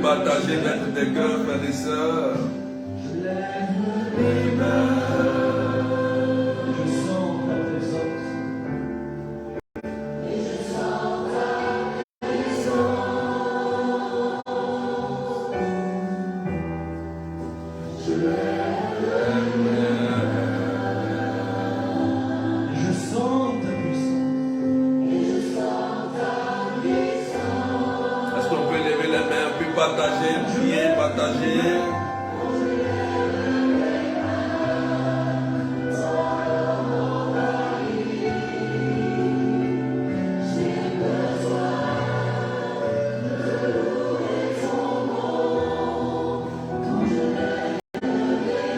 Partager l'être des cœurs, frères et sœurs. Je lève les mains. Je sens ta présence. Et je sens ta présence. Je lève les mains. Je sens ta puissance. Et je sens ta puissance. Est-ce qu'on peut lever les mains? Partager, prier, partager.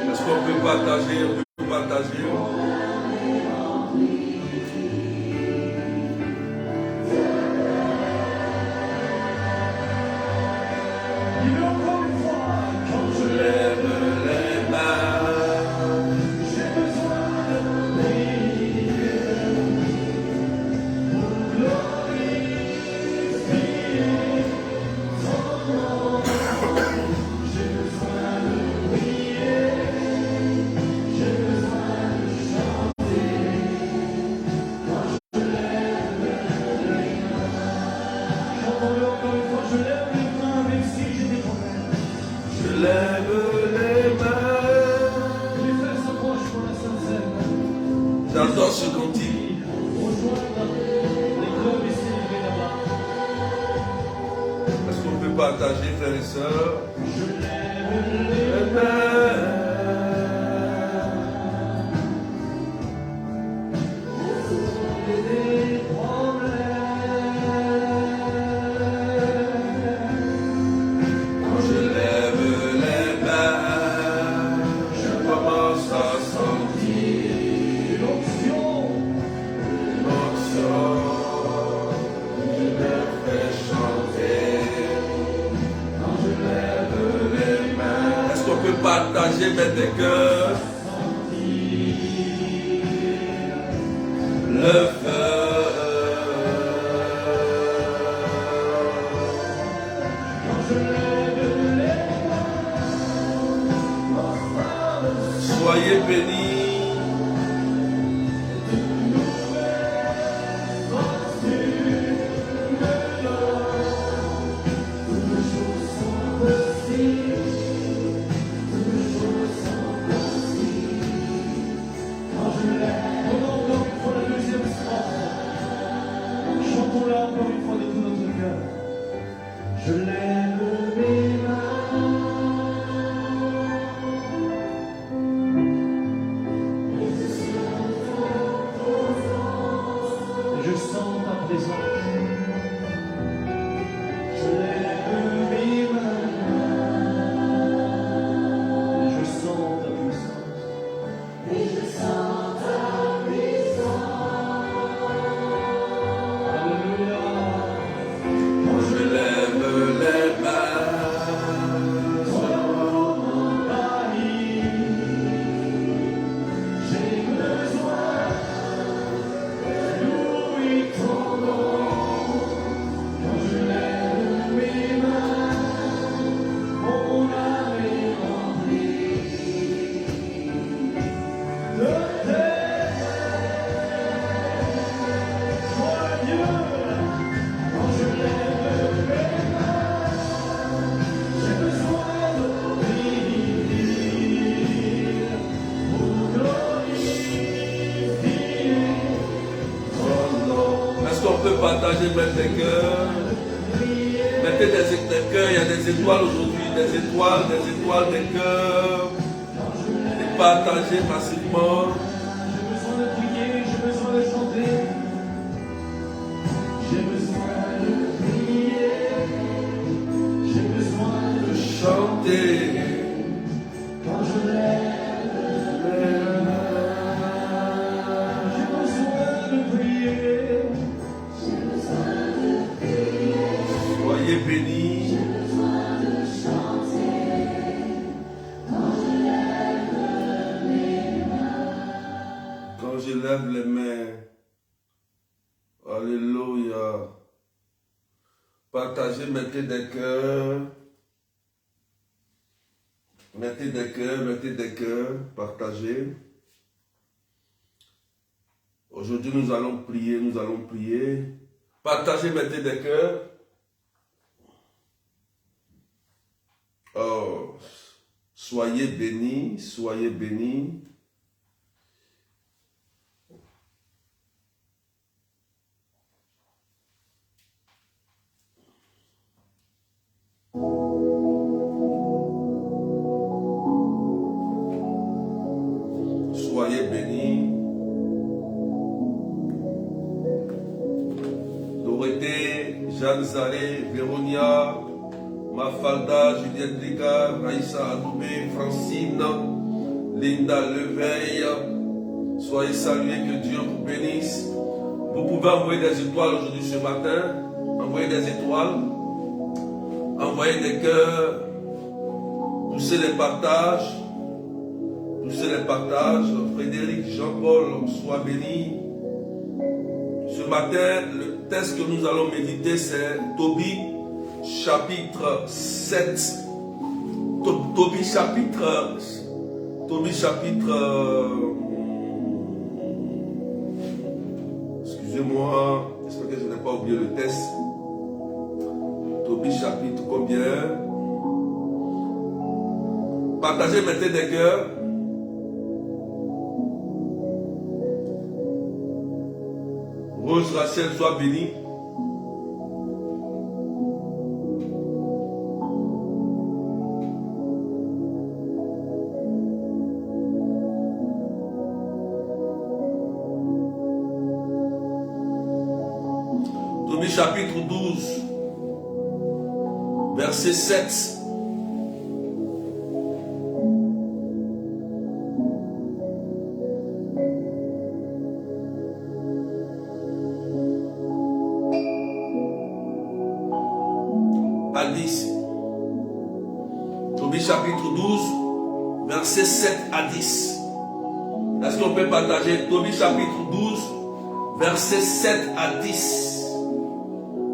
Est-ce qu'on peut partager? On peut partager. J'adore ce qu'on dit. Est-ce qu'on peut partager, frères et sœurs? Je lève les mains. Partager avec des cœurs le feu. Soyez bénis. mettre des cœurs. Mettez des cœurs, il y a des étoiles aujourd'hui, des étoiles, des cœurs. Et partagez massivement. J'ai besoin de prier, j'ai besoin de chanter. J'ai besoin de prier. J'ai besoin de Chanter. quand je lève les mains. J'ai besoin de prier. J'ai besoin de prier. Soyez bénis. J'ai besoin de chanter quand je lève les mains. Quand je lève les mains. Alléluia. Partagez, mettez des cœurs. Mettez des cœurs, partagez. Aujourd'hui, nous allons prier. Partagez, mettez des cœurs. Oh, soyez bénis, soyez bénis. Soyez bénis. Dorothée, Jeanne Zalé, Véronia, Mafalda, Juliette Ricard, Raïssa Adoubé, Francine, Linda Leveil. Soyez salués, que Dieu vous bénisse. Vous pouvez envoyer des étoiles aujourd'hui ce matin. Envoyez des étoiles. Envoyez des cœurs. Poussez les partages. Poussez les partages. Frédéric, Jean-Paul, sois béni. Ce matin, le texte que nous allons méditer, c'est Tobie, chapitre 7. Tobie, chapitre... Excusez-moi, j'espère que je n'ai pas oublié le texte. Tobie, chapitre combien? Partagez, mettez des cœurs. Rose Rachel, sois bénie. Tobie chapitre 12, verset 7. À 10. Tobie chapitre 12, verset 7 à 10. Est-ce qu'on peut partager Tobie chapitre 12, verset 7 à 10?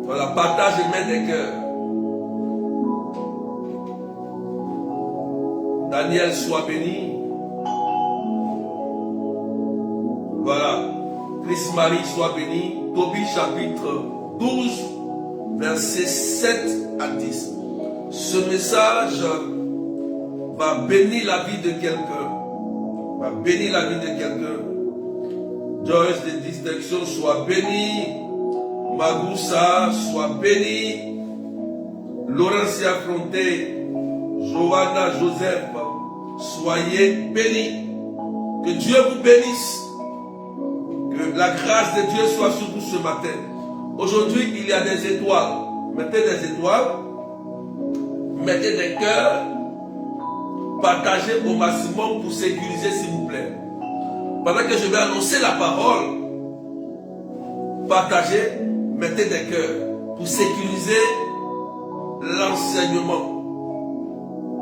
Voilà, partage et mets des cœurs. Daniel, sois béni. Voilà. Chris Marie, sois béni. Tobie chapitre 12, verset 7 à 10. Ce message va bénir la vie de quelqu'un. Va bénir la vie de quelqu'un. Joyce de distinction, sois béni. Magoussa, sois béni. Laurentia Fronté, Johanna Joseph, soyez bénis. Que Dieu vous bénisse. Que la grâce de Dieu soit sur vous ce matin. Aujourd'hui, il y a des étoiles. Mettez des étoiles. Mettez des cœurs. Partagez au maximum pour sécuriser, s'il vous plaît. Pendant que je vais annoncer la parole, partagez, mettez des cœurs pour sécuriser l'enseignement.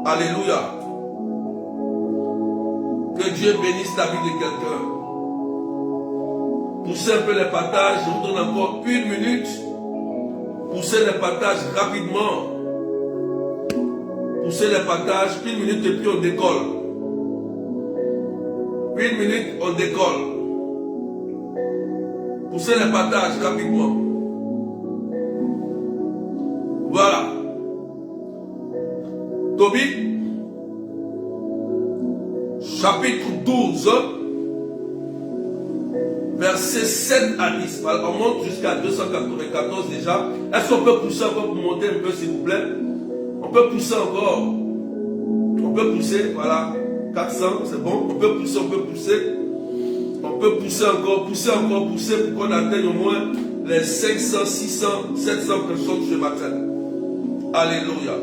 Alléluia. Que Dieu bénisse la vie de quelqu'un. Poussez un peu les partages. Je vous donne encore 1 minute. Poussez les partages rapidement. Poussez les partages. 1 minute et puis on décolle. 1 minute, on décolle. Poussez les partages rapidement. Voilà. Tobie, chapitre 12, versets 7 à 10. On monte jusqu'à 294 déjà. Est-ce qu'on peut pousser encore pour monter un peu, s'il vous plaît? On peut pousser encore. On peut pousser, voilà. 400, c'est bon. On peut pousser, on peut pousser. On peut pousser encore, pousser pour qu'on atteigne au moins les 500, 600, 700 personnes ce matin. Alléluia.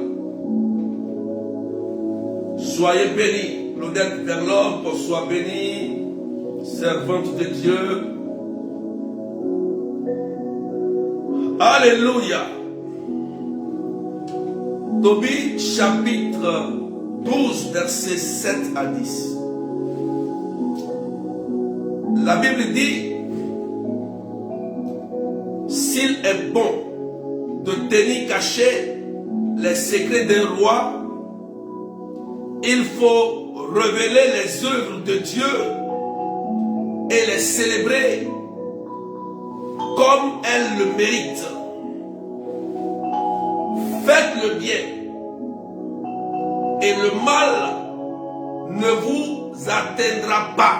Soyez bénis. Claudette Verlhomme, sois bénie. Servante de Dieu. Alléluia. Tobie chapitre 12, versets 7 à 10. La Bible dit, s'il est bon de tenir cachés les secrets d'un roi, il faut révéler les œuvres de Dieu et les célébrer comme elles le méritent. Faites le bien et le mal ne vous atteindra pas.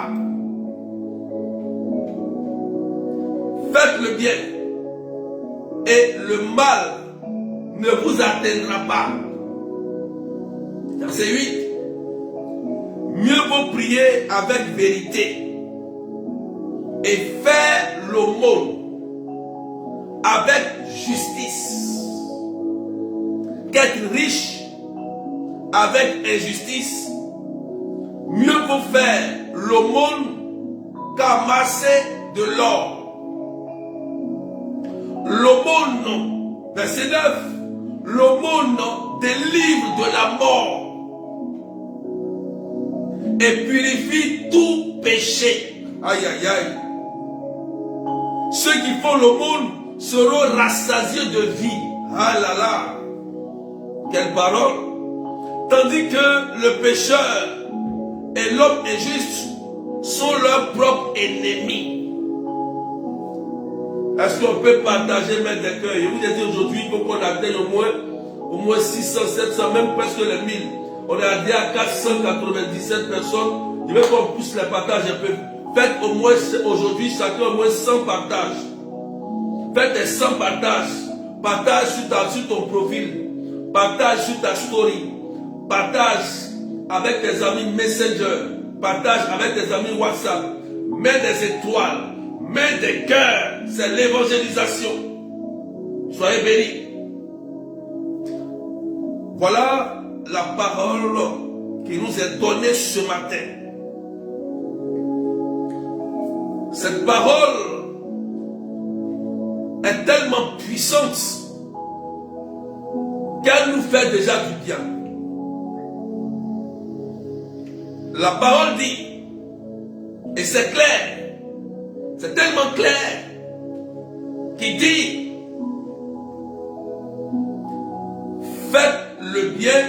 Faites le bien et le mal ne vous atteindra pas. Verset 8. Mieux vaut prier avec vérité et faire l'aumône avec justice qu'être riche avec injustice. Mieux vaut faire l'aumône qu'amasser de l'or. L'aumône, verset 9, l'aumône délivre de la mort et purifie tout péché. Aïe, aïe, aïe. Ceux qui font l'aumône seront rassasiés de vie. Ah là là. Quelle parole. Tandis que le pécheur et l'homme injuste sont leurs propres ennemis. Est-ce qu'on peut partager mettre des cœurs? Je vous ai dit aujourd'hui qu'il faut qu'on atteigne au moins 600, 700, même presque les 1000. On est arrivé à 497 personnes. Je veux qu'on pousse les partages un peu. Faites au moins aujourd'hui chacun au moins 100 partages. Faites des 100 partages. Partage sur ton profil. Partage sur ta story. Partage avec tes amis Messenger. Partage avec tes amis WhatsApp. Mets des étoiles. Mets des cœurs. C'est l'évangélisation. Soyez bénis. Voilà la parole qui nous est donnée ce matin. Cette parole est tellement puissante qu'elle nous fait déjà du bien. La parole dit, et c'est clair, c'est tellement clair, qui dit, faites le bien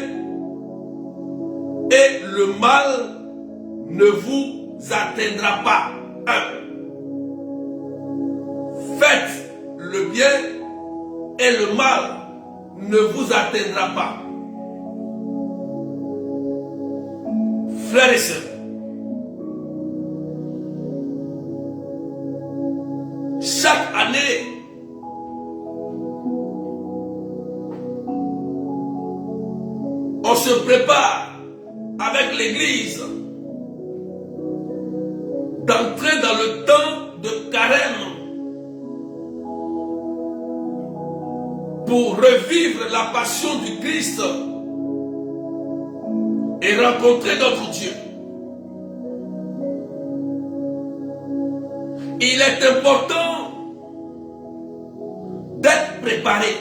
et le mal ne vous atteindra pas. 1. Faites le bien et le mal ne vous atteindra pas. Frères et sœurs, chaque année, on se prépare avec l'Église d'entrer dans le temps de carême pour revivre la passion du Christ et rencontrer notre Dieu. Il est important d'être préparé.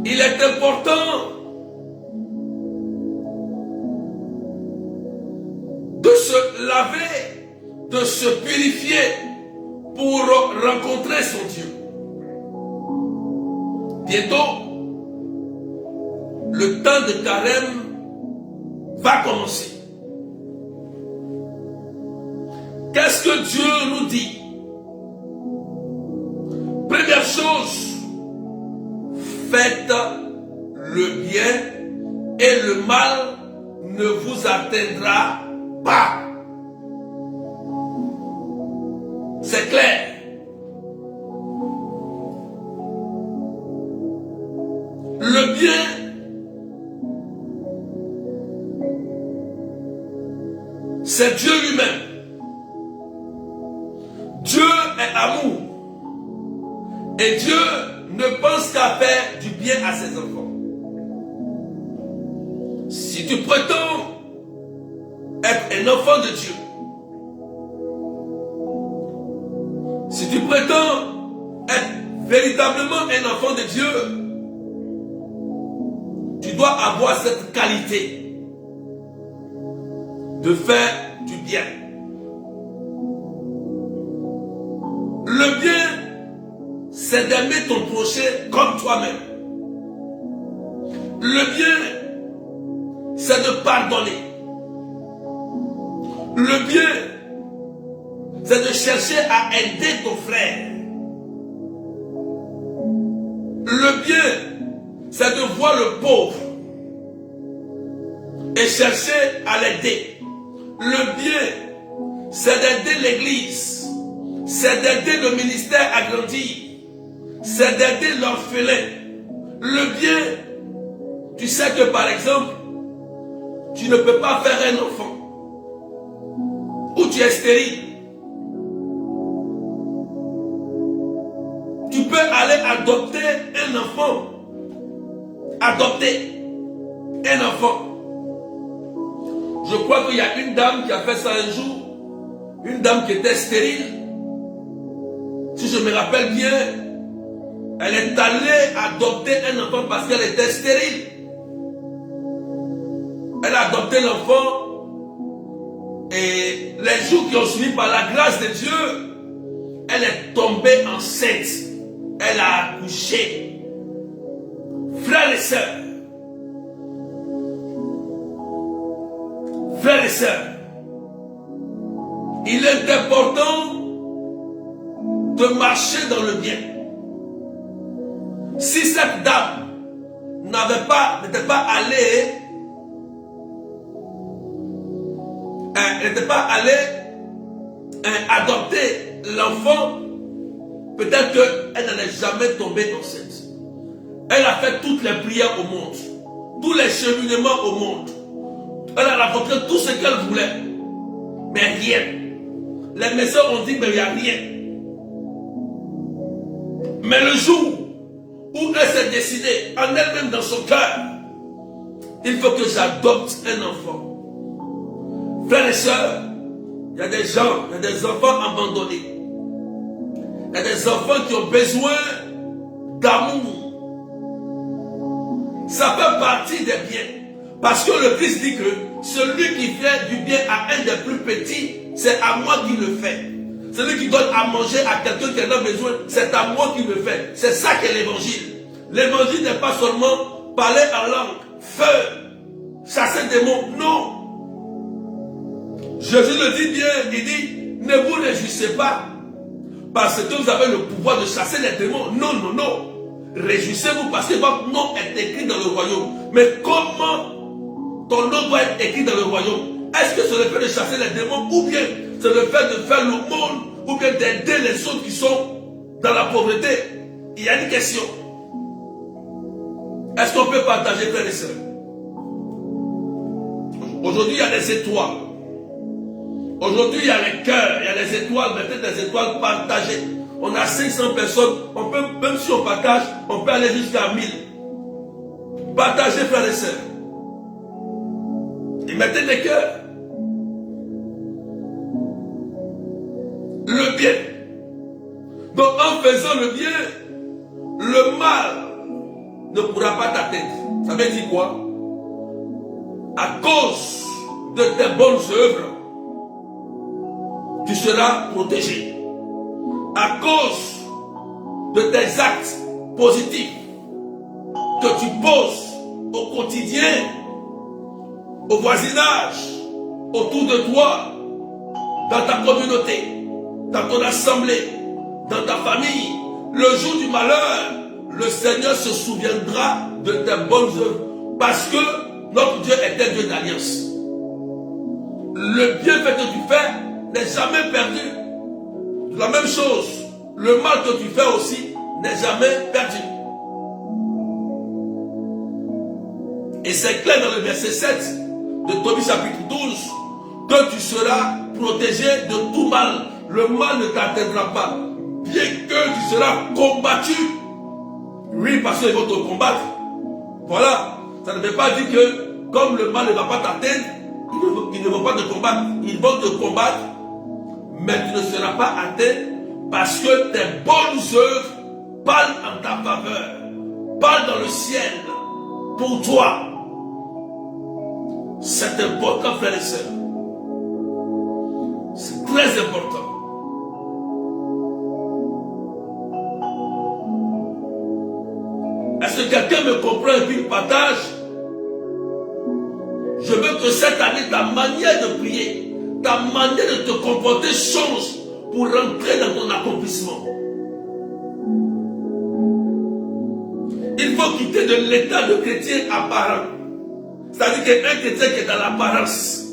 Il est important de se laver, de se purifier pour rencontrer son Dieu. Bientôt, le temps de carême va commencer. Qu'est-ce que Dieu nous dit? Première chose, faites le bien et le mal ne vous atteindra pas. C'est clair. Le bien, c'est Dieu lui-même. Dieu est amour. Et Dieu ne pense qu'à faire du bien à ses enfants. Si tu prétends être un enfant de Dieu, si tu prétends être véritablement un enfant de Dieu, tu dois avoir cette qualité de faire du bien. Le bien, c'est d'aimer ton prochain comme toi-même. Le bien, c'est de pardonner. Le bien, c'est de chercher à aider ton frère. Le bien, c'est de voir le pauvre et chercher à l'aider. Le bien, c'est d'aider l'église, c'est d'aider le ministère à grandir, c'est d'aider l'orphelin. Le bien, tu sais que par exemple, tu ne peux pas faire un enfant ou tu es stérile. Tu peux aller adopter un enfant. Adopter un enfant. Je crois qu'il y a une dame qui a fait ça un jour. Une dame qui était stérile. Si je me rappelle bien, elle est allée adopter un enfant parce qu'elle était stérile. Elle a adopté l'enfant. Et les jours qui ont suivi, par la grâce de Dieu, elle est tombée enceinte. Elle a accouché. Frères et sœurs, il est important de marcher dans le bien. Si cette dame n'était pas allée, elle n'était pas allée adopter l'enfant, peut-être qu'elle n'allait jamais tomber enceinte. Elle a fait toutes les prières au monde, tous les cheminements au monde. Elle a rencontré tout ce qu'elle voulait, mais rien. Les médecins ont dit, mais il n'y a rien. Mais le jour où elle s'est décidée, en elle-même dans son cœur, il faut que j'adopte un enfant. Frères et sœurs, il y a des gens, il y a des enfants abandonnés. Il y a des enfants qui ont besoin d'amour. Ça fait partie des biens. Parce que le Christ dit que celui qui fait du bien à un des plus petits, c'est à moi qui le fait. Celui qui donne à manger à quelqu'un qui en a besoin, c'est à moi qui le fait. C'est ça qu'est l'évangile. L'évangile n'est pas seulement parler en langue, feu, chasser des mots. Non. Jésus le dit bien, il dit, ne vous réjouissez pas parce que vous avez le pouvoir de chasser les démons. Non, non, non. Réjouissez-vous parce que votre nom est écrit dans le royaume. Mais comment ton nom doit être écrit dans le royaume? Est-ce que c'est le fait de chasser les démons ou bien c'est le fait de faire le monde ou bien d'aider les autres qui sont dans la pauvreté? Il y a une question. Est-ce qu'on peut partager, frères et sœurs? Aujourd'hui, il y a des étoiles. Aujourd'hui, il y a les cœurs, il y a les étoiles, mettez des étoiles partagées. On a 500 personnes, on peut, même si on partage, on peut aller jusqu'à 1000. Partagez, frères et sœurs. Et mettez des cœurs. Le bien. Donc en faisant le bien, le mal ne pourra pas t'atteindre. Ça veut dire quoi? À cause de tes bonnes œuvres, tu seras protégé. À cause de tes actes positifs que tu poses au quotidien, au voisinage, autour de toi, dans ta communauté, dans ton assemblée, dans ta famille, le jour du malheur, le Seigneur se souviendra de tes bonnes œuvres parce que notre Dieu est un Dieu d'alliance. Le bienfait que tu fais n'est jamais perdu. la même chose, le mal que tu fais aussi n'est jamais perdu. Et c'est clair dans le verset 7 de Tobie chapitre 12 que tu seras protégé de tout mal. Le mal ne t'atteindra pas, bien que tu seras combattu. Oui, parce qu'ils vont te combattre. Voilà, ça ne veut pas dire que comme le mal ne va pas t'atteindre, ils ne vont pas te combattre. Ils vont te combattre, mais tu ne seras pas atteint parce que tes bonnes œuvres parlent en ta faveur, parlent dans le ciel pour toi. C'est important, frères et sœurs. C'est très important. Est-ce que quelqu'un me comprend et puis partage? Je veux que cette année, ta manière de prier, ta manière de te comporter change pour rentrer dans ton accomplissement. Il faut quitter de l'état de chrétien apparent. C'est-à-dire qu'un chrétien qui est dans l'apparence.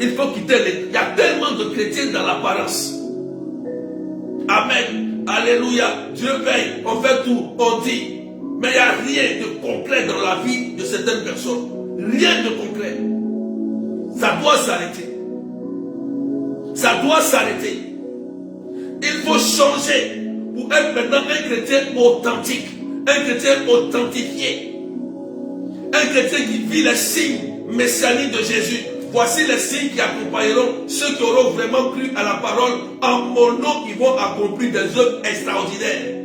Il faut quitter les... Il y a tellement de chrétiens dans l'apparence. Amen. Alléluia. Dieu veille. On fait tout. On dit. Mais il n'y a rien de concret dans la vie de certaines personnes. Rien de concret. Ça doit s'arrêter. Ça doit s'arrêter. Il faut changer pour être maintenant un chrétien authentique. Un chrétien authentifié. Un chrétien qui vit les signes messianiques de Jésus. Voici les signes qui accompagneront ceux qui auront vraiment cru à la parole. En mon nom, ils vont accomplir des œuvres extraordinaires.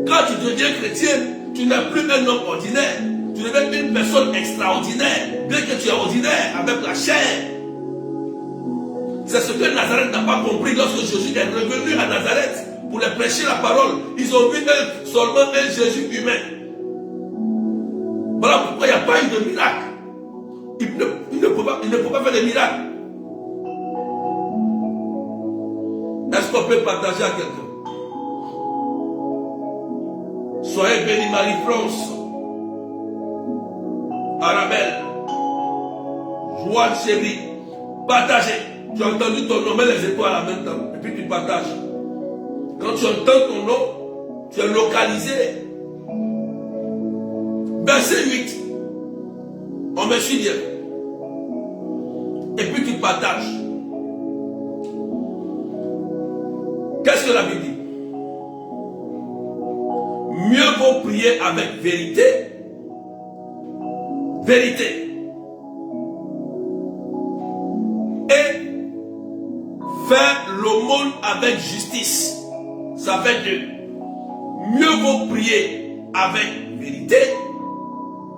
Quand tu deviens chrétien, tu n'es plus un homme ordinaire. Tu deviens une personne extraordinaire. Bien que tu es ordinaire avec la chair. C'est ce que Nazareth n'a pas compris lorsque Jésus est revenu à Nazareth pour les prêcher la parole. Ils ont vu seulement un Jésus humain. Voilà pourquoi il n'y a pas eu de miracle. Il ne peut pas faire de miracle. Est-ce qu'on peut partager à quelqu'un? Soyez bénis Marie-France, Arabelle, Joanne chérie, partagez. Tu as entendu ton nom, mets les étoiles en même temps, et puis tu partages. Quand tu entends ton nom, tu es localisé. Verset 8. On me suit bien. Et puis tu partages. Qu'est-ce que la Bible dit? Mieux vaut prier avec vérité. Vérité. Et faire l'aumône avec justice. Ça fait deux. Mieux vaut prier avec vérité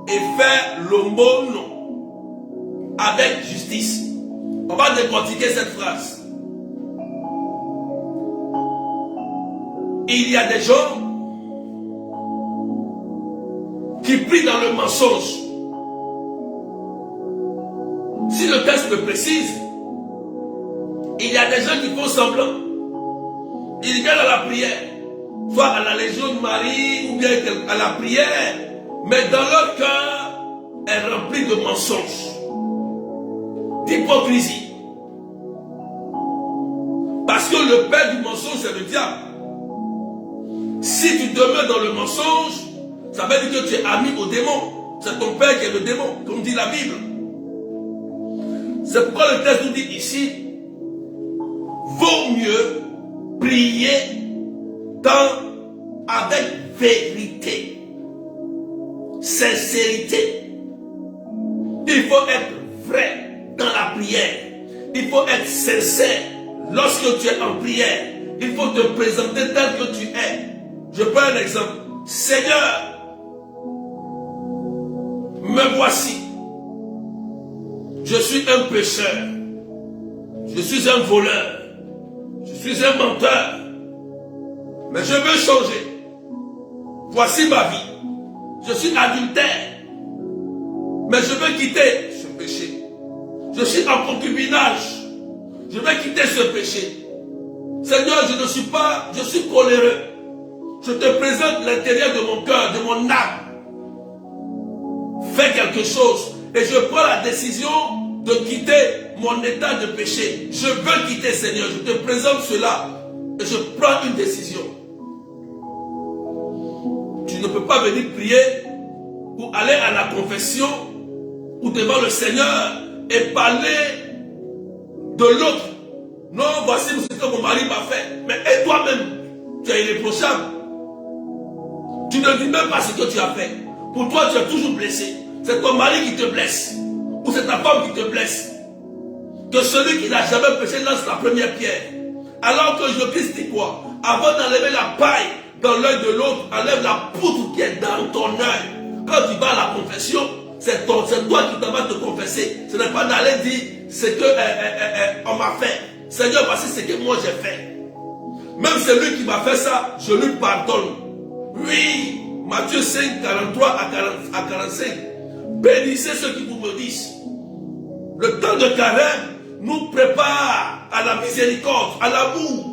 et faire l'aumône avec justice. On va décortiquer cette phrase. Il y a des gens qui prient dans le mensonge. Si le texte le précise, il y a des gens qui font semblant. Ils viennent à la prière, soit à la Légion de Marie ou bien à la prière, mais dans leur cœur est rempli de mensonges, d'hypocrisie. Parce que le père du mensonge, c'est le diable. Si tu demeures dans le mensonge, ça veut dire que tu es ami au démon. C'est ton père qui est le démon, comme dit la Bible. C'est pourquoi le texte nous dit ici, vaut mieux prier avec vérité, sincérité. Il faut être vrai dans la prière. Il faut être sincère lorsque tu es en prière. Il faut te présenter tel que tu es. Je prends un exemple. Seigneur, me voici. Je suis un pécheur. Je suis un voleur. Je suis un menteur. Mais je veux changer. Voici ma vie. Je suis adultère. Mais je veux quitter ce péché. Je suis en concubinage. Je veux quitter ce péché. Seigneur, je suis coléreux. Je te présente l'intérieur de mon cœur, de mon âme. Fais quelque chose. Et je prends la décision de quitter mon état de péché. Je veux quitter, Seigneur. Je te présente cela et je prends une décision. Tu ne peux pas venir prier ou aller à la confession ou devant le Seigneur et parler de l'autre. Non, voici ce que mon mari m'a fait. Mais et toi-même, tu es irréprochable. Tu ne dis même pas ce que tu as fait. Pour toi, tu es toujours blessé. C'est ton mari qui te blesse. Ou c'est ta femme qui te blesse. Que celui qui n'a jamais péché lance la première pierre. Alors que Jésus-Christ dit quoi? Avant d'enlever la paille dans l'œil de l'autre, enlève la poutre qui est dans ton œil. Quand tu vas à la confession, c'est toi qui t'en vas te confesser. Ce n'est pas d'aller dire ce que on m'a fait. Seigneur, voici ce que moi j'ai fait. Même celui qui m'a fait ça, je lui pardonne. Oui, Matthieu 5, 43 à 45. Bénissez ceux qui vous maudissent. Le temps de carême nous prépare à la miséricorde, à l'amour.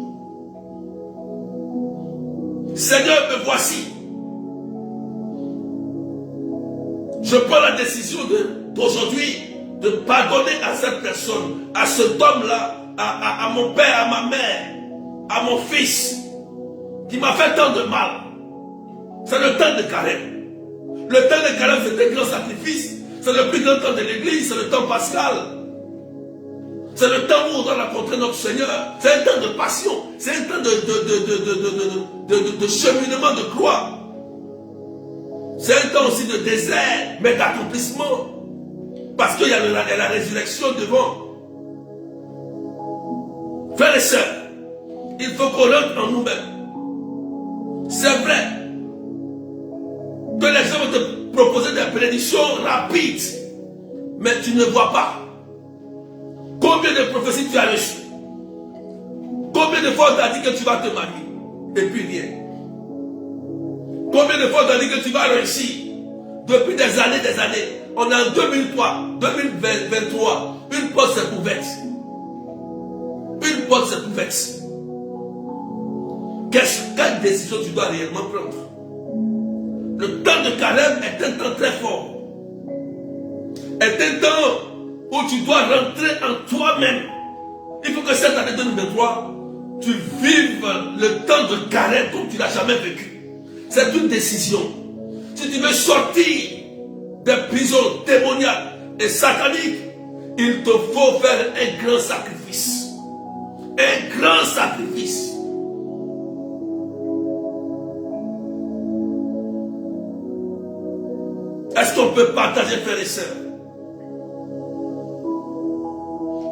Seigneur, me voici. Je prends la décision d'aujourd'hui de pardonner à cette personne, à cet homme-là, à mon père, à ma mère, à mon fils, qui m'a fait tant de mal. C'est le temps de carême. Le temps de carême, c'est un grand sacrifice. C'est le plus grand temps de l'église, c'est le temps pascal. C'est le temps où on doit rencontrer notre Seigneur. C'est un temps de passion. C'est un temps de cheminement de croix. C'est un temps aussi de désert, mais d'accomplissement. Parce qu'il y a la résurrection devant. Frères et sœurs, il faut qu'on rentre en nous-mêmes. C'est vrai que les gens vont te proposer des prédictions rapides, mais tu ne vois pas. Combien de prophéties tu as reçues? Combien de fois on t'a dit que tu vas te marier? Et puis rien. Combien de fois on t'a dit que tu vas réussir? Depuis des années. On est en 2003, 2023. Une porte s'est ouverte. Une porte s'est ouverte. Quelle décision tu dois réellement prendre? Le temps de carême est un temps très fort. Est un temps où tu dois rentrer en toi-même. Il faut que cette année 2023, tu vives le temps de carême comme tu n'as jamais vécu. C'est une décision. Si tu veux sortir des prisons démoniaques et sataniques, il te faut faire un grand sacrifice. Un grand sacrifice. Est-ce qu'on peut partager, frères et sœurs?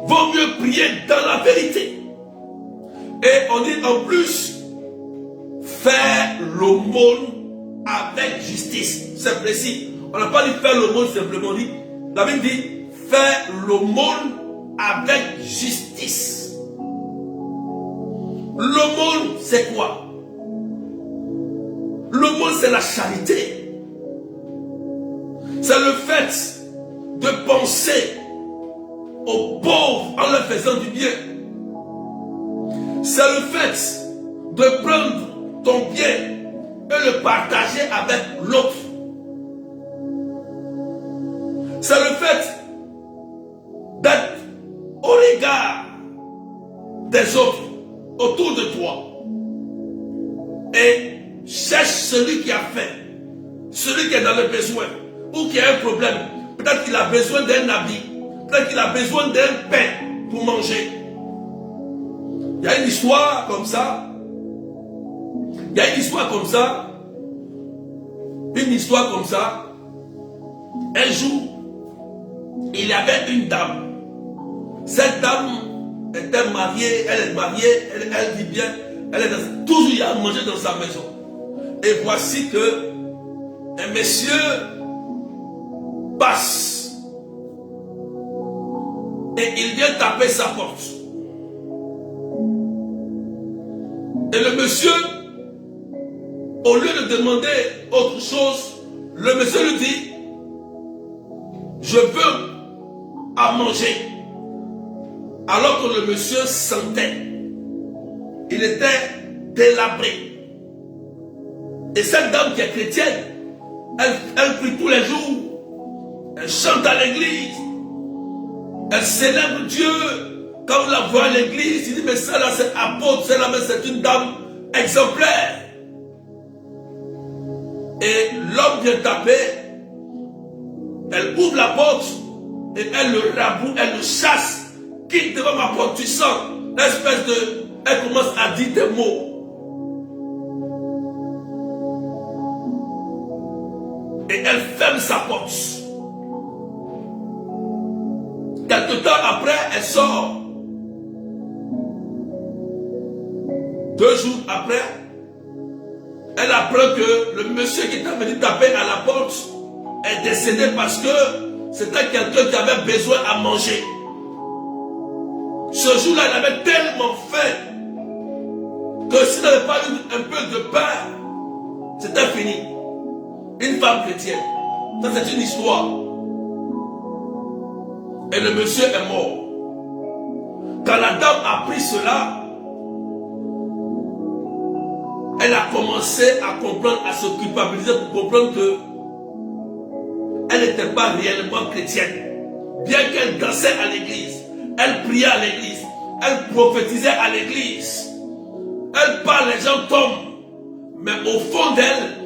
Vaut mieux prier dans la vérité. Et on dit en plus, faire l'aumône avec justice. C'est précis. On n'a pas dit faire l'aumône simplement dit. La Bible dit faire l'aumône avec justice. L'aumône, c'est quoi? L'aumône, c'est la charité. C'est le fait de penser aux pauvres en leur faisant du bien. C'est le fait de prendre ton bien et le partager avec l'autre. C'est le fait d'être au regard des autres autour de toi. Et cherche celui qui a faim, celui qui est dans le besoin ou qui a un problème. Peut-être qu'il a besoin d'un habit. Peut-être qu'il a besoin d'un pain pour manger. Il y a une histoire comme ça. Il y a une histoire comme ça. Une histoire comme ça. Un jour, il y avait une dame. Cette dame était mariée. Elle est mariée. Elle vit bien. Elle est toujours il y a à manger dans sa maison. Et voici que un monsieur passe. Et il vient taper sa porte. Et le monsieur, au lieu de demander autre chose, le monsieur lui dit, je veux à manger. Alors que le monsieur sentait, il était délabré. Et cette dame qui est chrétienne, elle prie tous les jours, elle chante à l'église, Elle célèbre Dieu. Quand vous la voyez à l'église, il dit, mais celle-là c'est apôtre, celle-là c'est une dame exemplaire. Et l'homme vient taper, elle ouvre la porte et elle le raboue, elle le chasse. Quitte devant ma porte, tu sens l'espèce de... Elle commence à dire des mots. Et elle ferme sa porte. Quelque temps après, elle sort. 2 jours après, elle apprend que le monsieur qui était venu taper à la porte est décédé parce que c'était quelqu'un qui avait besoin à manger. Ce jour-là, elle avait tellement faim que s'il n'avait pas eu un peu de pain, c'était fini. Une femme chrétienne. Ça, c'est une histoire. Et le monsieur est mort. Quand la dame a pris cela, elle a commencé à comprendre, à se culpabiliser pour comprendre que elle n'était pas réellement chrétienne. Bien qu'elle dansait à l'église, elle priait à l'église, elle prophétisait à l'église, elle parle, les gens tombent. Mais au fond d'elle,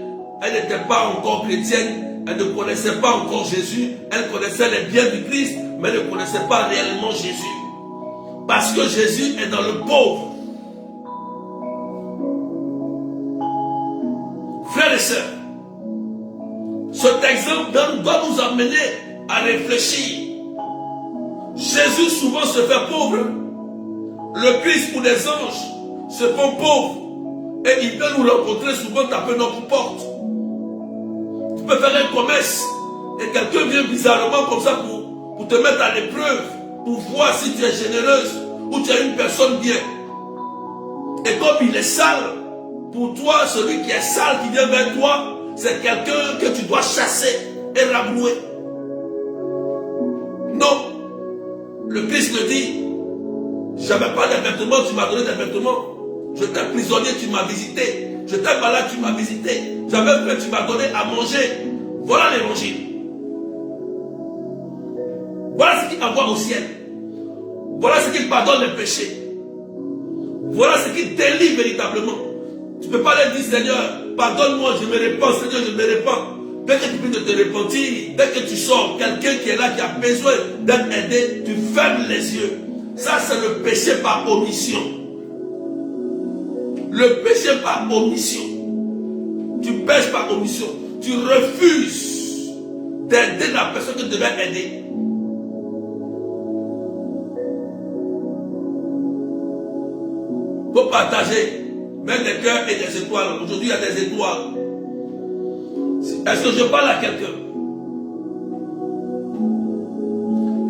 elle n'était pas encore chrétienne, elle ne connaissait pas encore Jésus, elle connaissait les biens du Christ, mais elle ne connaissait pas réellement Jésus. Parce que Jésus est dans le pauvre. Frères et sœurs, cet exemple doit nous amener à réfléchir. Jésus souvent se fait pauvre. Le Christ ou les anges se font pauvres. Et il peut nous rencontrer souvent, taper notre porte. Tu peux faire un commerce et quelqu'un vient bizarrement comme ça pour te mettre à l'épreuve, pour voir si tu es généreuse ou tu es une personne bien. Et comme il est sale, pour toi, celui qui est sale qui vient vers toi, c'est quelqu'un que tu dois chasser et rabrouer. Non. Le Christ le dit, j'avais pas de vêtements, tu m'as donné des vêtements. J'étais prisonnier, tu m'as visité. J'étais malade, tu m'as visité. J'avais faim, tu m'as donné à manger. Voilà l'évangile. Voilà ce qui envoie au ciel. Voilà ce qui pardonne les péchés. Voilà ce qui délivre véritablement. Tu ne peux pas leur dire, Seigneur, pardonne-moi, je me répands, Seigneur, je me répands. Dès que tu peux te repentir, dès que tu sors, quelqu'un qui est là, qui a besoin d'être aidé, tu fermes les yeux. Ça, c'est le péché par omission. Le péché par omission. Tu pêches par omission. Tu refuses d'aider la personne que tu devais aider. Il faut partager. Mettre des cœurs et des étoiles. Aujourd'hui, il y a des étoiles. Est-ce que je parle à quelqu'un?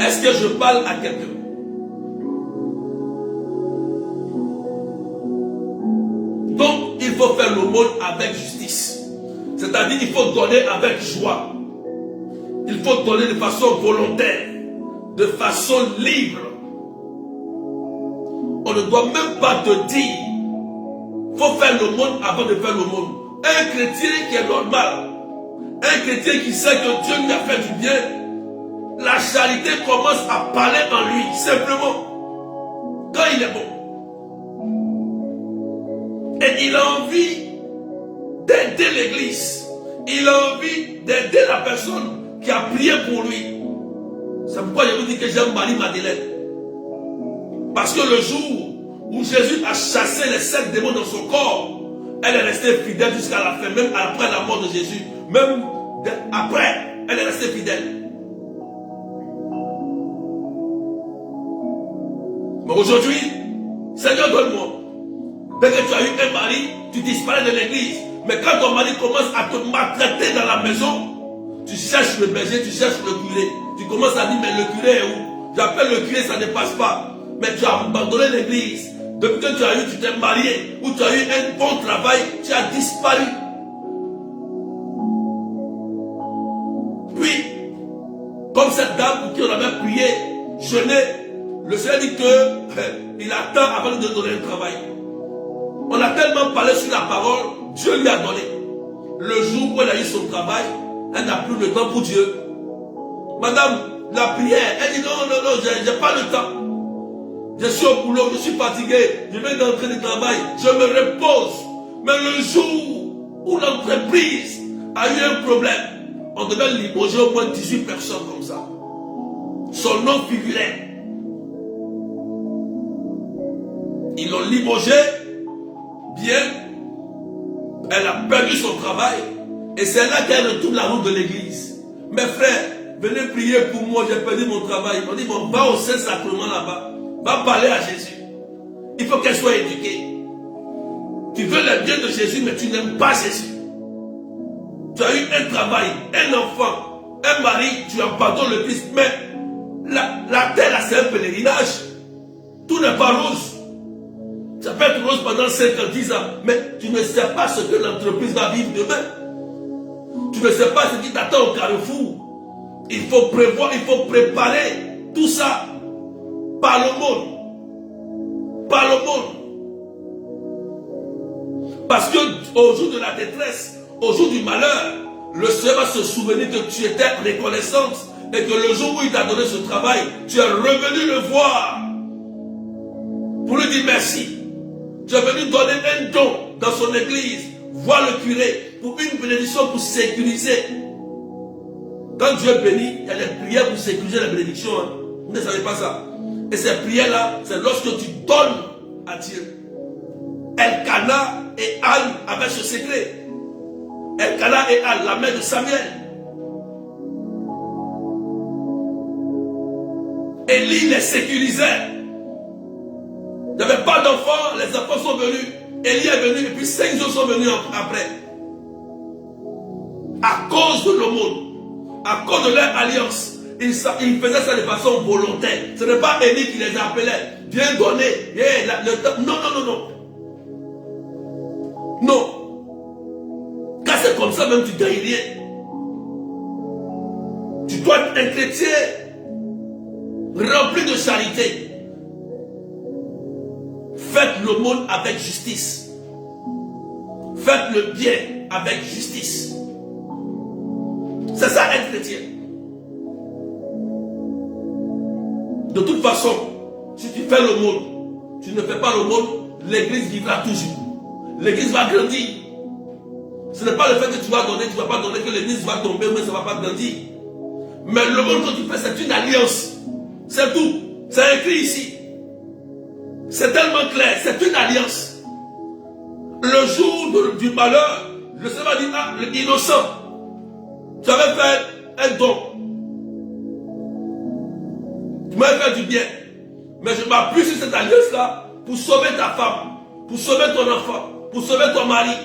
Est-ce que je parle à quelqu'un? Donc, il faut faire l'aumône avec justice. C'est-à-dire, il faut donner avec joie. Il faut donner de façon volontaire, de façon libre. On ne doit même pas te dire. Il faut faire l'aumône avant de faire l'aumône. Un chrétien qui est normal, un chrétien qui sait que Dieu lui a fait du bien, la charité commence à parler en lui, simplement, quand il est bon. Et il a envie d'aider l'église. Il a envie d'aider la personne qui a prié pour lui. C'est pourquoi je vous dis que j'aime Marie-Madeleine. Parce que le jour où Jésus a chassé les 7 démons dans son corps, elle est restée fidèle jusqu'à la fin, même après la mort de Jésus. Même après, elle est restée fidèle. Mais aujourd'hui, Seigneur, donne-moi. Dès que tu as eu un mari, tu disparais de l'église. Mais quand ton mari commence à te maltraiter dans la maison, tu cherches le berger, tu cherches le curé. Tu commences à dire, mais le curé est où? J'appelle le curé, ça ne passe pas. Mais tu as abandonné l'église. Depuis que tu as eu, tu t'es marié, ou tu as eu un bon travail, tu as disparu. Puis, comme cette dame pour qui on avait prié, jeûné, le Seigneur dit qu'il attend avant de donner un travail. On a tellement parlé sur la parole, Dieu lui a donné. Le jour où elle a eu son travail, elle n'a plus le temps pour Dieu. Madame, la prière. Elle dit non, non, non, j'ai pas le temps. Je suis au boulot, je suis fatigué, je viens d'entrer du travail, je me repose. Mais le jour où l'entreprise a eu un problème, on devait limoger au moins 18 personnes comme ça. Son nom figurait. Ils l'ont limogé, bien, elle a perdu son travail, et c'est là qu'elle retourne la route de l'église. Mes frères, venez prier pour moi, j'ai perdu mon travail. On dit, bon, va au Saint-Sacrement là-bas, va parler à Jésus. Il faut qu'elle soit éduquée. Tu veux le bien de Jésus, mais tu n'aimes pas Jésus. Tu as eu un travail, un enfant, un mari, tu as pardonné le Christ, mais la terre, là, c'est un pèlerinage. Tout n'est pas rose. Ça peut être rose pendant 5 ans, 10 ans, mais tu ne sais pas ce que l'entreprise va vivre demain. Tu ne sais pas ce qui t'attend au carrefour. Il faut prévoir, il faut préparer tout ça par le monde. Par le monde. Parce qu'au jour de la détresse, au jour du malheur, le Seigneur va se souvenir que tu étais reconnaissante et que le jour où il t'a donné ce travail, tu es revenu le voir pour lui dire merci. Tu es venu donner un don dans son église, voir le curé pour une bénédiction pour sécuriser. Quand Dieu bénit, il y a des prières pour sécuriser la bénédiction. Hein. Vous ne savez pas ça. Et ces prières-là, c'est lorsque tu donnes à Dieu. Elkana et Anne avaient ce secret. Elkana et Anne, la mère de Samuel. Élie les sécurisait. Il n'y avait pas d'enfants, les enfants sont venus. Élie est venu et puis 5 jours sont venus après. À cause de l'aumône, à cause de leur alliance, ils faisaient ça de façon volontaire. Ce n'est pas Élie qui les appelait. Viens donner. Non, non, non, non. Non. Quand c'est comme ça, même tu ne gagnes rien. Tu dois être un chrétien rempli de charité. Faites le monde avec justice. Faites le bien avec justice. C'est ça être chrétien. De toute façon, si tu fais le monde, tu ne fais pas le monde, l'église vivra toujours. L'église va grandir. Ce n'est pas le fait que tu vas donner, tu ne vas pas donner que l'église va tomber, mais ça ne va pas grandir. Mais le monde que tu fais, c'est une alliance. C'est tout. C'est écrit ici. C'est tellement clair, c'est une alliance. Le jour du malheur, le Seigneur va dire, ah, l'innocent, tu avais fait un don. Tu m'avais fait du bien. Mais je m'appuie sur cette alliance-là pour sauver ta femme, pour sauver ton enfant, pour sauver ton mari.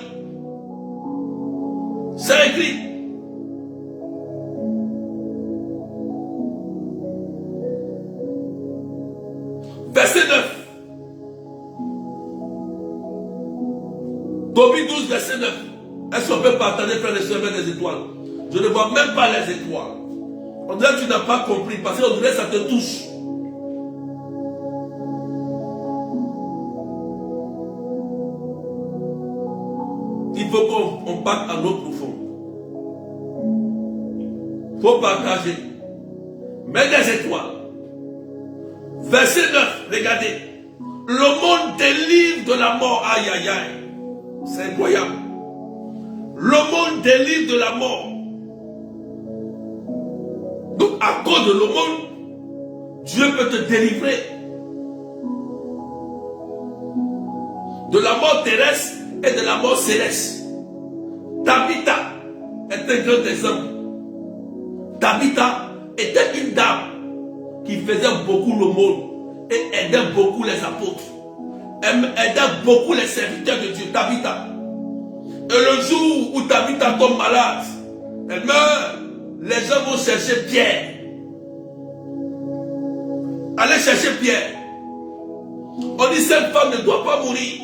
C'est écrit. Verset 9. Tobie 12, verset 9. Est-ce qu'on peut partager, frère et sœurs, des étoiles? Je ne vois même pas les étoiles. On dirait que tu n'as pas compris, parce qu'on dirait que ça te touche. Il faut qu'on parte à l'eau profonde. Il faut partager. Mais des étoiles. Verset 9, regardez. Le monde délivre de la mort. Aïe, aïe, aïe. C'est incroyable. Le monde délivre de la mort. Donc, à cause de l'aumône, Dieu peut te délivrer de la mort terrestre et de la mort céleste. Tabitha est un grand exemple. Tabitha était une dame qui faisait beaucoup l'aumône et aidait beaucoup les apôtres. Elle aidait beaucoup les serviteurs de Dieu. Tabitha. Et le jour où Tabitha tombe malade, elle meurt, les gens vont chercher Pierre. Allez chercher Pierre. On dit cette femme ne doit pas mourir.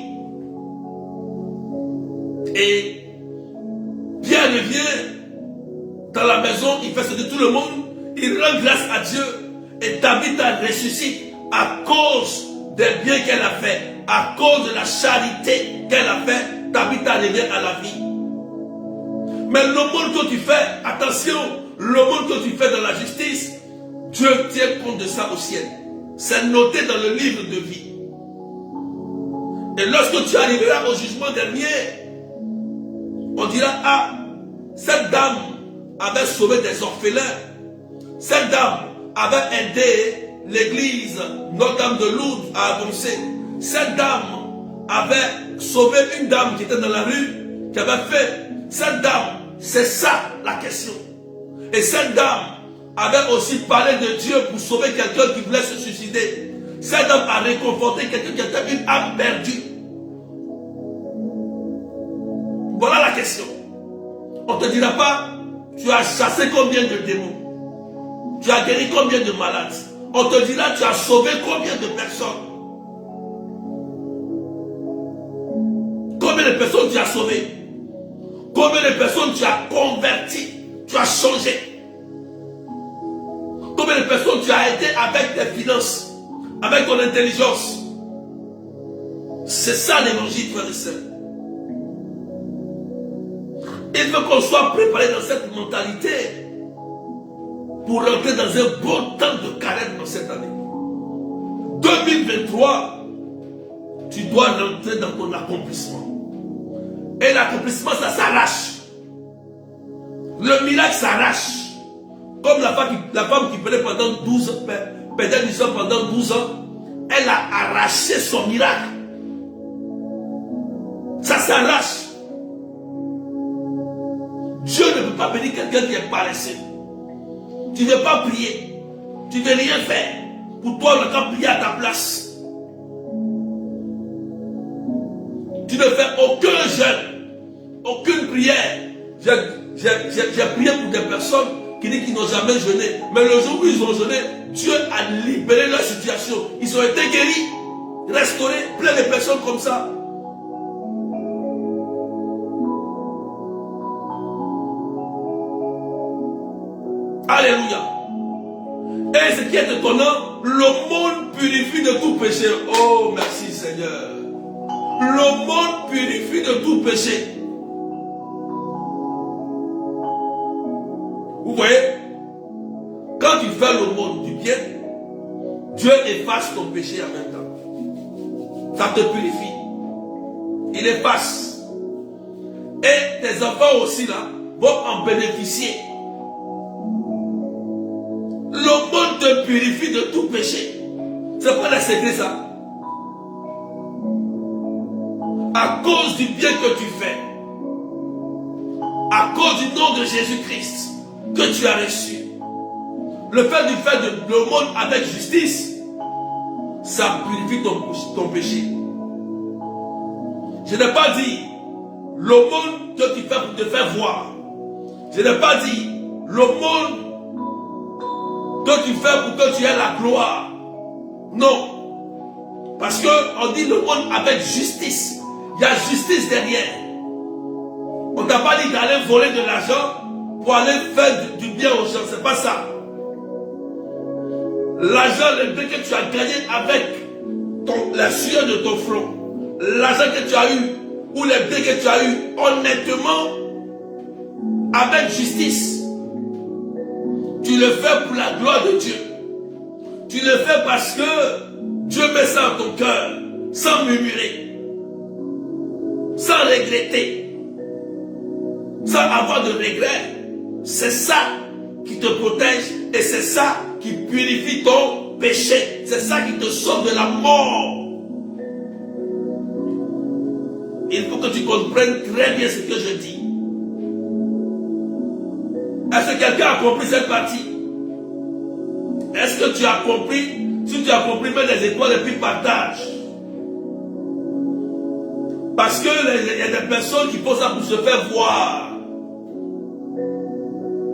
Et Pierre revient dans la maison, il fait ce que tout le monde, il rend grâce à Dieu. Et Tabitha ressuscite à cause des biens qu'elle a fait, à cause de la charité qu'elle a fait. Tabitha revient à la vie. Mais le monde que tu fais, attention, le monde que tu fais dans la justice, Dieu tient compte de ça au ciel. C'est noté dans le livre de vie. Et lorsque tu arriveras au jugement dernier, on dira, ah, cette dame avait sauvé des orphelins. Cette dame avait aidé l'église Notre-Dame de Lourdes à avancer. Cette dame avait sauvé une dame qui était dans la rue, qui avait fait. Cette dame, c'est ça la question. Et cette dame avait aussi parlé de Dieu pour sauver quelqu'un qui voulait se suicider. Cette dame a réconforté quelqu'un qui était une âme perdue. Voilà la question. On ne te dira pas, tu as chassé combien de démons? Tu as guéri combien de malades? On te dira, tu as sauvé combien de personnes? Combien de personnes tu as sauvées? Combien de personnes tu as converties? Tu as changé? Combien de personnes tu as aidé avec tes finances, avec ton intelligence? C'est ça l'évangile, frère et sœur. Il faut qu'on soit préparé dans cette mentalité pour rentrer dans un bon temps de carême dans cette année. 2023, tu dois rentrer dans ton accomplissement. Et l'accomplissement, ça s'arrache. Le miracle s'arrache. Comme la femme qui perdait pendant 12 ans, perdait du sang pendant 12 ans, elle a arraché son miracle. Ça s'arrache. Dieu ne peut pas bénir quelqu'un qui est paresseux. Tu ne veux pas prier. Tu ne veux rien faire. Pour toi, on va prier à ta place. Tu ne fais aucun jeûne, aucune prière. J'ai prié pour des personnes qui disent qu'ils n'ont jamais jeûné. Mais le jour où ils ont jeûné, Dieu a libéré leur situation. Ils ont été guéris, restaurés, plein de personnes comme ça. Alléluia. Et ce qui est étonnant, le monde purifie de tout péché. Oh, merci Seigneur. Le monde purifie de tout péché. Vous voyez, quand tu fais le monde du bien, Dieu efface ton péché en même temps. Ça te purifie. Il efface. Et tes enfants aussi là vont en bénéficier. Le monde te purifie de tout péché. C'est pas le secret ça. À cause du bien que tu fais, à cause du nom de Jésus-Christ que tu as reçu, le fait de faire le monde avec justice, ça purifie ton péché. Je n'ai pas dit le monde que tu fais pour te faire voir. Je n'ai pas dit le monde que tu fais pour que tu aies la gloire. Non. Parce qu'on dit le monde avec justice. Il y a justice derrière. On ne t'a pas dit d'aller voler de l'argent pour aller faire du bien aux gens. C'est pas ça. L'argent, le bien que tu as gagné avec la sueur de ton front, l'argent que tu as eu, ou les biens que tu as eu, honnêtement, avec justice, tu le fais pour la gloire de Dieu. Tu le fais parce que Dieu met ça en ton cœur, sans murmurer, sans regretter, sans avoir de regret. C'est ça qui te protège et c'est ça qui purifie ton péché. C'est ça qui te sauve de la mort. Il faut que tu comprennes très bien ce que je dis. Est-ce que quelqu'un a compris cette partie? Est-ce que tu as compris? Si tu as compris, mets les étoiles et puis partage. Parce qu'il y a des personnes qui font ça pour se faire voir.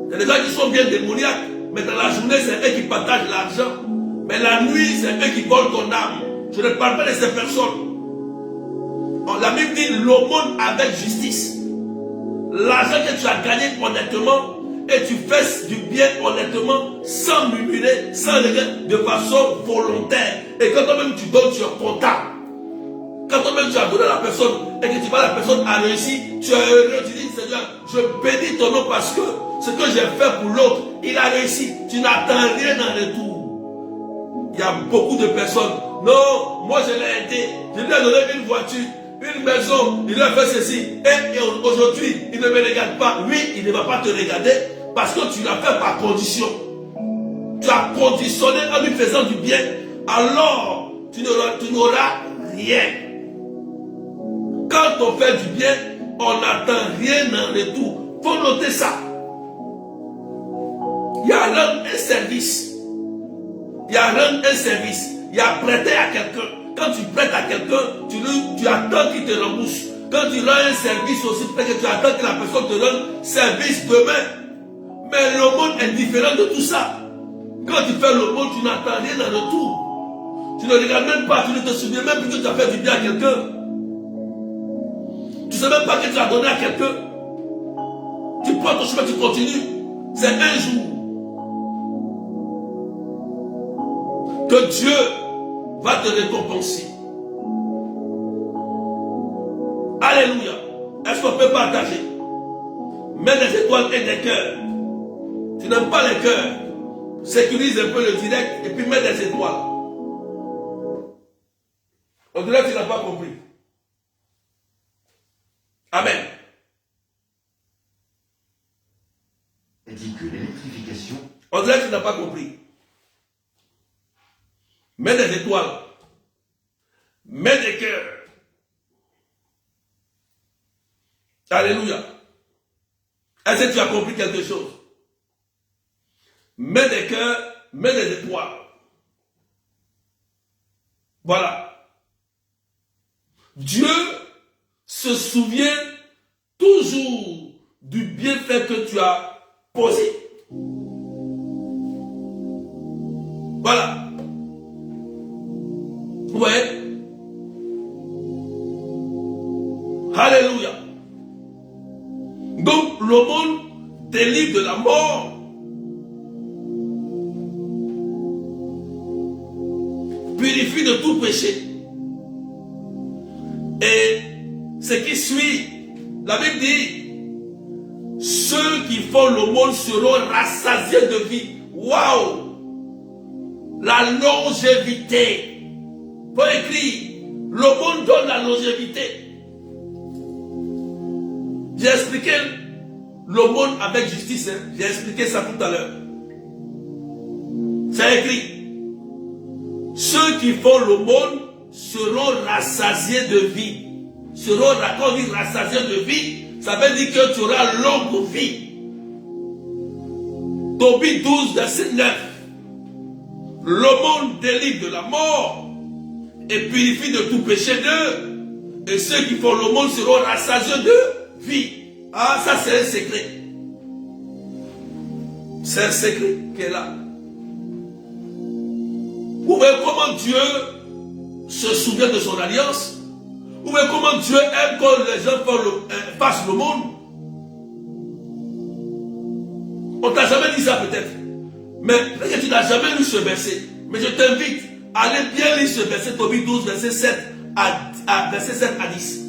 Il y a des gens qui sont bien démoniaques, mais dans la journée, c'est eux qui partagent l'argent. Mais la nuit, c'est eux qui volent ton âme. Je ne parle pas de ces personnes. La Bible dit l'aumône avec justice. L'argent que tu as gagné honnêtement, et tu fais du bien honnêtement, sans murmurer, sans regret, de façon volontaire. Et quand toi-même tu donnes, tu es content. Quand toi-même tu as donné à la personne, et que tu vois la personne a réussi, tu es heureux, tu dis Seigneur, je bénis ton nom parce que ce que j'ai fait pour l'autre, il a réussi. Tu n'attends rien en retour. Il y a beaucoup de personnes. Non, moi je l'ai aidé. Je lui ai donné une voiture, une maison. Il a fait ceci. Et aujourd'hui, il ne me regarde pas. Oui, il ne va pas te regarder parce que tu l'as fait par condition. Tu as conditionné en lui faisant du bien. Alors, tu n'auras rien. Quand on fait du bien, on n'attend rien en retour. Il faut noter ça. Il y a rendre un service. Il y a rendre un service. Il y a prêter à quelqu'un. Quand tu prêtes à quelqu'un, tu attends qu'il te rembourse. Quand tu rends un service aussi, peut-être que tu attends que la personne te rende service demain. Mais le monde est différent de tout ça. Quand tu fais le monde, tu n'attends rien en retour. Tu ne regardes même pas, tu ne te souviens même plus que tu as fait du bien à quelqu'un. Tu ne sais même pas que tu as donné à quelqu'un. Tu prends ton chemin, tu continues. C'est un jour que Dieu va te récompenser. Alléluia. Est-ce qu'on peut partager? Mets des étoiles et des cœurs. Tu n'aimes pas les cœurs. Sécurise un peu le direct et puis mets des étoiles. On dirait que tu n'as pas compris. Amen. Dit que l'électrification... On dirait que tu n'as pas compris. Mets des étoiles. Mets des cœurs. Alléluia. Est-ce que tu as compris quelque chose? Mets des cœurs, mets des étoiles. Voilà. Dieu se souvient toujours du bienfait que tu as posé. Voilà. Ouais. Alléluia. Donc, le monde délivre de la mort. Purifie de tout péché. Et ce qui suit, la Bible dit, ceux qui font l'aumône seront rassasiés de vie. Waouh! La longévité. Faut écrire, l'aumône donne la longévité. J'ai expliqué l'aumône avec justice. J'ai expliqué ça tout à l'heure. C'est écrit. Ceux qui font l'aumône seront rassasiés de vie. Quand on dit rassasiés de vie, ça veut dire que tu auras longue vie. Tobie 12, verset 9. L'aumône délivre de la mort et purifie de tout péché d'eux. Et ceux qui font l'aumône seront rassasiés de vie. Ah, ça c'est un secret. C'est un secret qui est là. Vous voyez comment Dieu se souvient de son alliance? Vous voyez comment Dieu aime quand les gens fassent le monde? On ne t'a jamais dit ça peut-être. Mais peut-être que tu n'as jamais lu ce verset. Mais je t'invite à aller bien lire ce verset, Tobie 12, verset 7 à 10.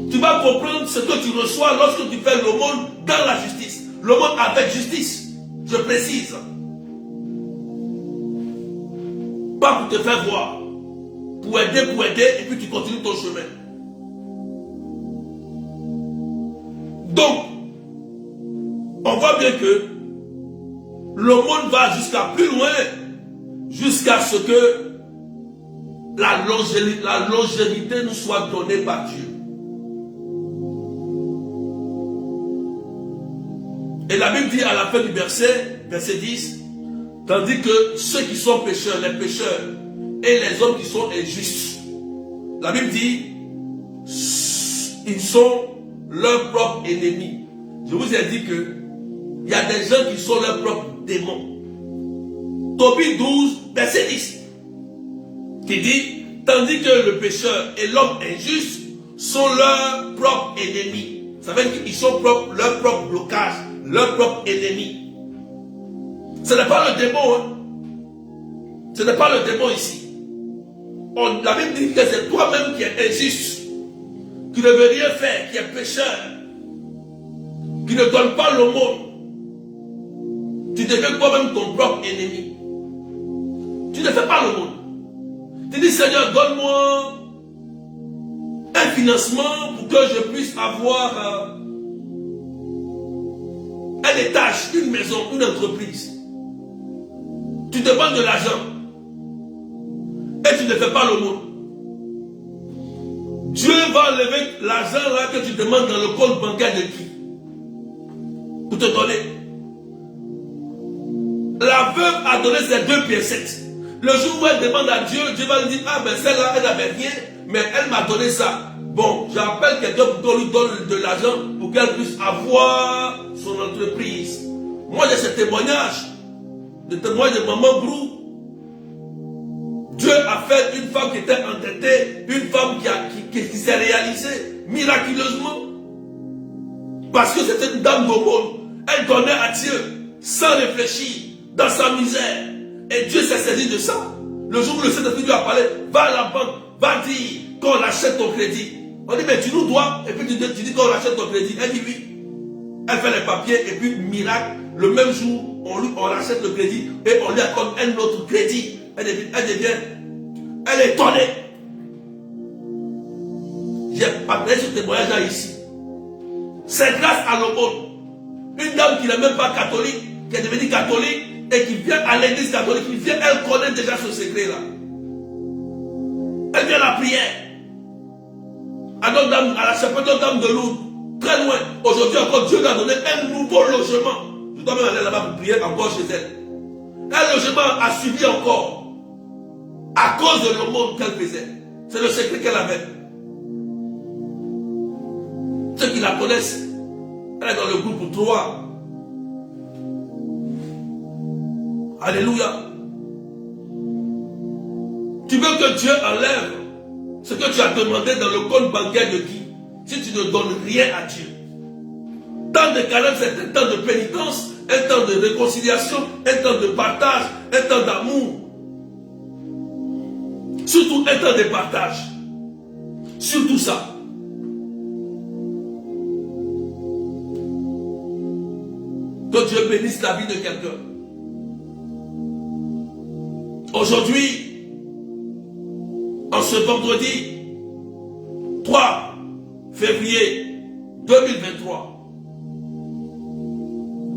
Tu vas comprendre ce que tu reçois lorsque tu fais l'aumône dans la justice. L'aumône avec justice. Je précise. Pas pour te faire voir. Pour aider, et puis tu continues ton chemin. Donc, on voit bien que le monde va jusqu'à plus loin, jusqu'à ce que la longévité nous soit donnée par Dieu. Et la Bible dit à la fin du verset 10, tandis que ceux qui sont pécheurs, les pécheurs, et les hommes qui sont injustes, la Bible dit, ils sont leurs propres ennemis. Je vous ai dit que il y a des gens qui sont leurs propres démons. Tobie 12, verset 10, qui dit, tandis que le pécheur et l'homme injuste sont leurs propres ennemis. Ça veut dire qu'ils sont leur propre blocage, leur propre ennemi. Ce n'est pas le démon. Hein. Ce n'est pas le démon ici. La Bible dit que c'est toi-même qui es injuste, qui ne veut rien faire, qui est pécheur. qui ne donne pas l'aumône, tu deviens toi-même ton propre ennemi. Tu ne fais pas l'aumône. Tu dis, Seigneur, donne-moi un financement pour que je puisse avoir un étage, une maison, une entreprise. Tu demandes de l'argent et tu ne fais pas l'aumône. Dieu va enlever l'argent là que tu demandes dans le compte bancaire de qui? Pour te donner. La veuve a donné ses 2 piécettes. Le jour où elle demande à Dieu, Dieu va lui dire, ah ben celle-là, elle n'avait rien, mais elle m'a donné ça. Bon, j'appelle quelqu'un pour qu'on lui donne de l'argent pour qu'elle puisse avoir son entreprise. Moi, j'ai ce témoignage, le témoignage de Maman Brou. Dieu a fait une femme qui était endettée, une femme qui s'est réalisée miraculeusement. Parce que c'était une dame d'aumône. Elle donnait à Dieu sans réfléchir, dans sa misère. Et Dieu s'est saisi de ça. Le jour où le Saint-Esprit lui a parlé, va à la banque, va dire qu'on achète ton crédit. On dit, mais tu nous dois, et puis tu dis qu'on achète ton crédit. Elle dit oui. Elle fait les papiers, et puis miracle, le même jour, on achète le crédit, et on lui accorde un autre crédit. Elle est étonnée. J'ai partagé ce témoignage-là ici. C'est grâce à l'aumône. Une dame qui n'est même pas catholique, qui est devenue catholique, et qui vient à l'église catholique, elle connaît déjà ce secret-là. Elle vient à la prière. À la chapelle Notre-Dame de Lourdes, très loin. Aujourd'hui encore, Dieu lui a donné un nouveau logement. Je dois même aller là-bas pour prier encore chez elle. Un logement a suivi encore. À cause de l'aumône qu'elle faisait. C'est le secret qu'elle avait. Ceux qui la connaissent, elle est dans le groupe 3. Alléluia. Tu veux que Dieu enlève ce que tu as demandé dans le compte bancaire de qui? Si tu ne donnes rien à Dieu. Tant de carême, c'est un temps de pénitence, un temps de réconciliation, un temps de partage, un temps d'amour. Surtout un temps de partage. Surtout ça. Que Dieu bénisse la vie de quelqu'un. Aujourd'hui, en ce vendredi 3 février 2023,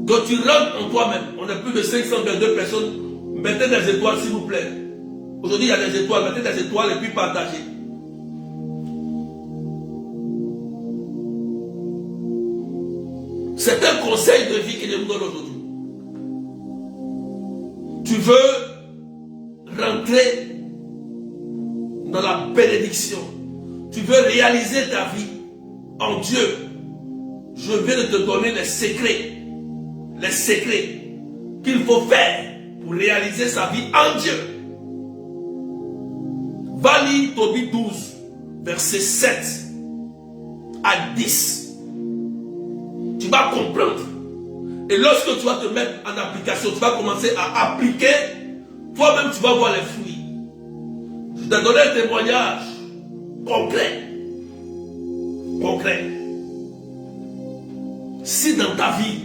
que tu rentres en toi-même. On a plus de 522 personnes. Mettez des étoiles s'il vous plaît. Aujourd'hui il y a des étoiles. Mettez des étoiles et puis partagez. C'est un conseil de vie que je vous donne aujourd'hui. Tu veux rentrer dans la bénédiction. Tu veux réaliser ta vie en Dieu. Je viens de te donner les secrets qu'il faut faire pour réaliser sa vie en Dieu. Va lire Tobie 12, versets 7 à 10. Tu vas comprendre. Et lorsque tu vas te mettre en application, tu vas commencer à appliquer, toi-même tu vas voir les fruits. Je t'ai donné un témoignage concret. Si dans ta vie,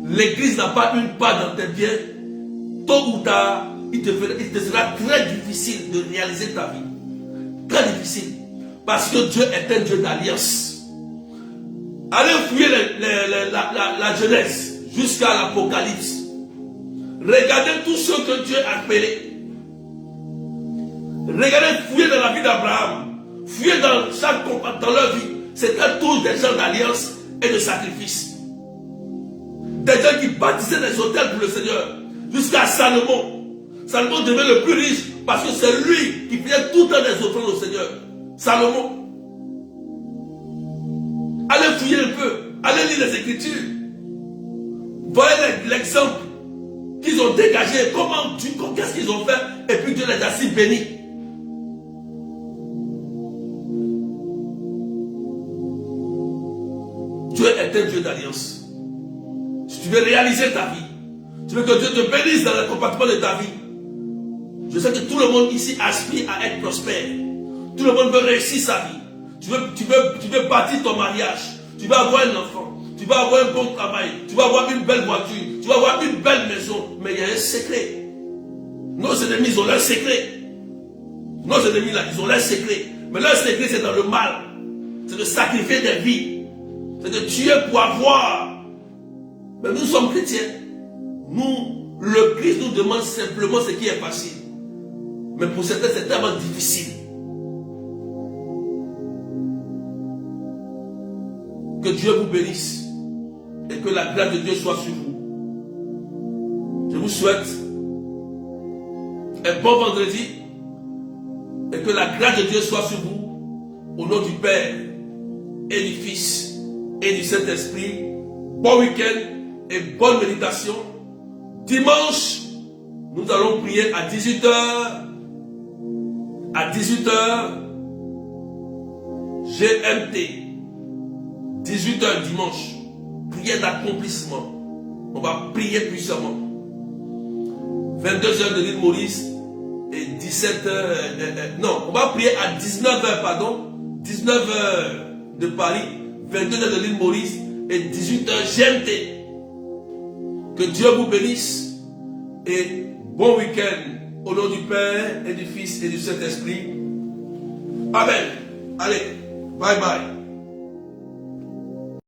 l'église n'a pas une part dans tes biens, tôt ou tard, il te sera très difficile de réaliser ta vie. Très difficile. Parce que Dieu est un Dieu d'alliance. Allez fouiller la Genèse jusqu'à l'Apocalypse. Regardez tout ce que Dieu a appelé. Regardez, fouillez dans la vie d'Abraham. Fouillez dans leur vie. C'était tous des gens d'alliance et de sacrifice. Des gens qui bâtissaient des hôtels pour le Seigneur. Jusqu'à Salomon. Salomon devait le plus riche parce que c'est lui qui faisait tout le temps des offrandes au Seigneur. Salomon. Allez fouiller un peu. Allez lire les Écritures. Voyez l'exemple qu'ils ont dégagé. Qu'est-ce qu'ils ont fait? Et puis Dieu les a si bénis. Dieu est un Dieu d'alliance. Si tu veux réaliser ta vie, tu veux que Dieu te bénisse dans le compartiment de ta vie. Je sais que tout le monde ici aspire à être prospère. Tout le monde veut réussir sa vie. Tu veux bâtir ton mariage. Tu veux avoir un enfant. Tu tu vas avoir un bon travail, tu vas avoir une belle voiture, tu vas avoir une belle maison, mais il y a un secret. Nos ennemis, ils ont leur secret. Nos ennemis là, ils ont leur secret. Mais leur secret, c'est dans le mal. C'est de sacrifier des vies. C'est de tuer pour avoir. Mais nous sommes chrétiens. Nous, le Christ nous demande simplement ce qui est facile. Mais pour certains, c'est tellement difficile. Que Dieu vous bénisse. Et que la grâce de Dieu soit sur vous. Je vous souhaite un bon vendredi. Et que la grâce de Dieu soit sur vous. Au nom du Père et du Fils et du Saint-Esprit. Bon week-end et bonne méditation. Dimanche, nous allons prier à 18h. À 18h GMT. 18h dimanche. Prière d'accomplissement. On va prier puissamment. 22h de l'île Maurice et 17h. Non, on va prier à 19h, pardon. 19h de Paris, 22h de l'île Maurice et 18h GMT. Que Dieu vous bénisse et bon week-end au nom du Père et du Fils et du Saint-Esprit. Amen. Allez, bye bye.